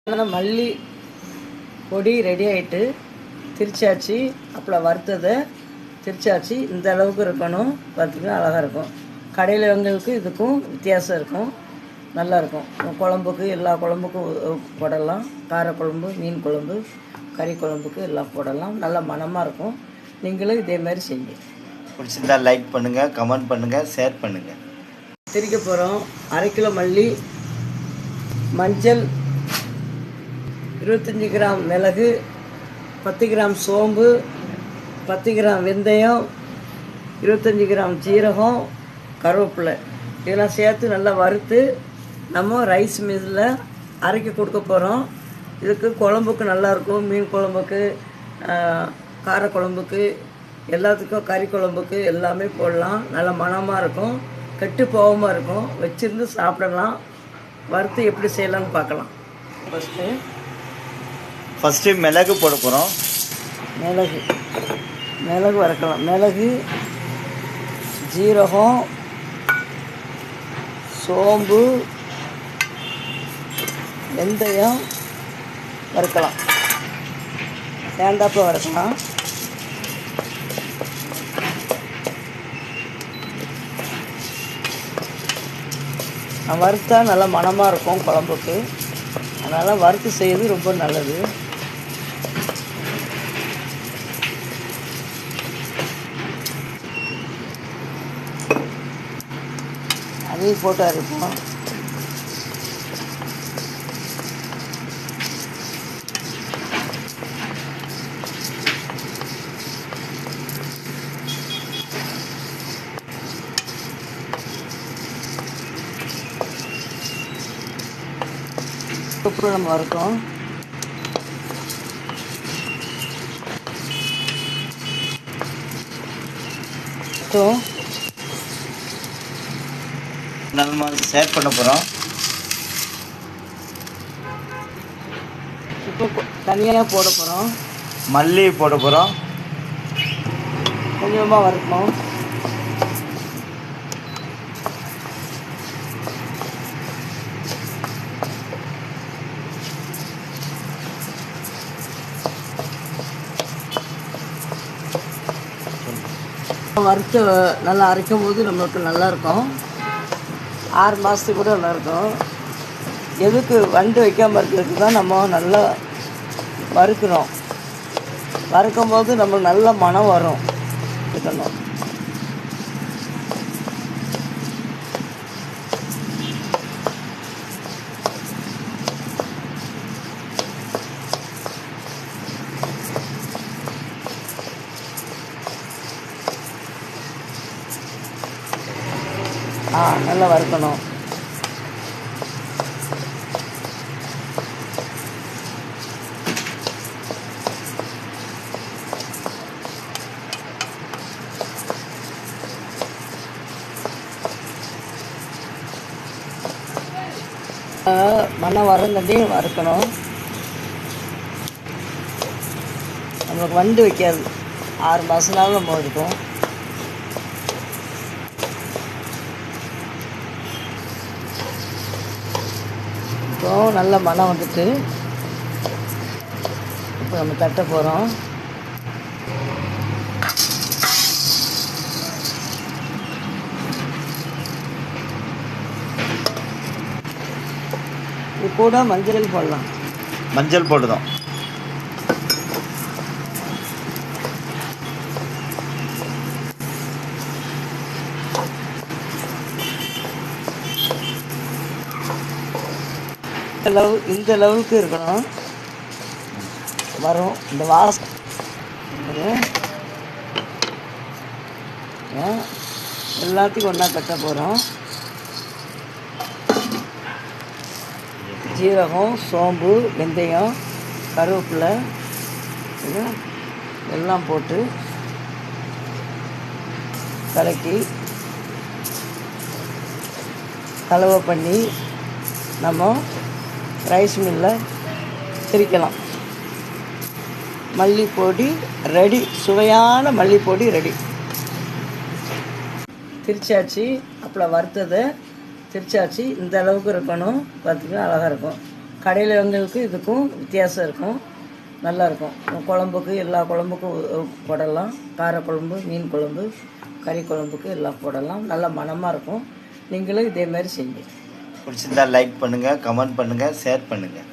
மல்லி பொடி ரெடி ஆகிட்டு திரிச்சாச்சு. அப்புறம் வறுத்ததை திரிச்சாச்சு. இந்த அளவுக்கு இருக்கணும். பார்த்திங்கன்னா அழகாக இருக்கும். கடையில் வாங்களுக்கு இதுக்கும் வித்தியாசம் இருக்கும். நல்லாயிருக்கும். குழம்புக்கு எல்லா குழம்புக்கும் போடலாம். காரக்குழம்பு, மீன் குழம்பு, கறி குழம்புக்கு எல்லாம் போடலாம். நல்ல மணமாக இருக்கும். நீங்களும் இதேமாதிரி செய்யுங்க. பிடிச்சிருந்தா லைக் பண்ணுங்கள், கமெண்ட் பண்ணுங்கள், ஷேர் பண்ணுங்கள். திரிக்க போகிறோம். 1/2 கிலோ மல்லி, மஞ்சள், 25 கிராம் மிளகு, 10 கிராம் சோம்பு, 10 கிராம் வெந்தயம், 25 கிராம் ஜீரகம், கருவேப்பிலை இதெல்லாம் சேர்த்து நல்லா வறுத்து நம்ம ரைஸ் மில்லில் அரைக்க கொடுக்க போகிறோம். இதுக்கு குழம்புக்கு நல்லாயிருக்கும். மீன் குழம்புக்கு, காரக்குழம்புக்கு, எல்லாத்துக்கும் கறி குழம்புக்கு எல்லாமே போடலாம். நல்ல மணமாக இருக்கும். கெட்டு போகாமல் இருக்கும். வச்சுருந்து சாப்பிடலாம். வறுத்து எப்படி செய்யலாம்னு பார்க்கலாம். ஃபஸ்ட்டு மிளகு போட போகிறோம். மிளகு வறுக்கலாம். மிளகு, ஜீரகம், சோம்பு, வெந்தயம் வறுக்கலாம். தேங்காய் வறுக்கலாம். வறுத்தா நல்லா மணமாக இருக்கும் குழம்புக்கு. அதனால் வறுத்து செய்கிறது ரொம்ப நல்லது. அதையும் போட்டு அரைப்போம். உப்பு நம்ம வறுக்கோம். நம்ம ஷேர் பண்ண போகிறோம். இப்போ தனியாக போட போகிறோம். மல்லி போட போகிறோம். கொஞ்சமாக வறுக்கணும். வறுத்து நல்லா அரைக்கும் போது நம்மளுக்கு நல்லாயிருக்கும். 6 மாதத்துக்கு கூட நல்லாயிருக்கும். எதுக்கு வண்டு வைக்காமல் இருக்கிறதுக்கு தான் நம்ம நல்லா வறுக்கணும். வறுக்கும் போது நம்மளுக்கு நல்ல மனம் வரும். இருக்கணும். நல்லா வறுக்கணும். மண்ணம் வரங்காட்டி வறுக்கணும். நம்மளுக்கு வண்டு வைக்காது. 6 மாதம்னாலும் நம்ம இருக்கும். இப்போ நல்ல மனம் வந்துட்டு இப்போ நம்ம தட்ட போகிறோம். இது கூட மஞ்சள் போடலாம். மஞ்சள் போடுதோம். இந்த லெவலுக்கு இருக்கணும். வரும் இந்த வாசம். எல்லாத்தையும் ஒன்றா கட்ட போகிறோம். ஜீரகம், சோம்பு, வெந்தயம், கருவேப்பிலை எல்லாம் போட்டு கலக்கி கலவை பண்ணி நம்ம ரைஸ் மில்லில் திரிக்கலாம். மல்லிப்பொடி ரெடி. சுவையான மல்லிப்பொடி ரெடி. திரிச்சாச்சு. அப்புறம் வறுத்ததை திரிச்சாச்சு. இந்த அளவுக்கு இருக்கணும். பார்த்திங்கன்னா அழகாக இருக்கும். கடையில் வாங்குறதுக்கு இதுக்கும் வித்தியாசம் இருக்கும். நல்லாயிருக்கும். குழம்புக்கு எல்லா குழம்புக்கும் போடலாம். காரக்குழம்பு, மீன் குழம்பு, கறி குழம்புக்கு எல்லாம் போடலாம். நல்லா மணமாக இருக்கும். நீங்களும் இதே மாதிரி செய்யுங்க. பிடிச்சிருந்தா லைக் பண்ணுங்கள், கமெண்ட் பண்ணுங்கள், ஷேர் பண்ணுங்கள்.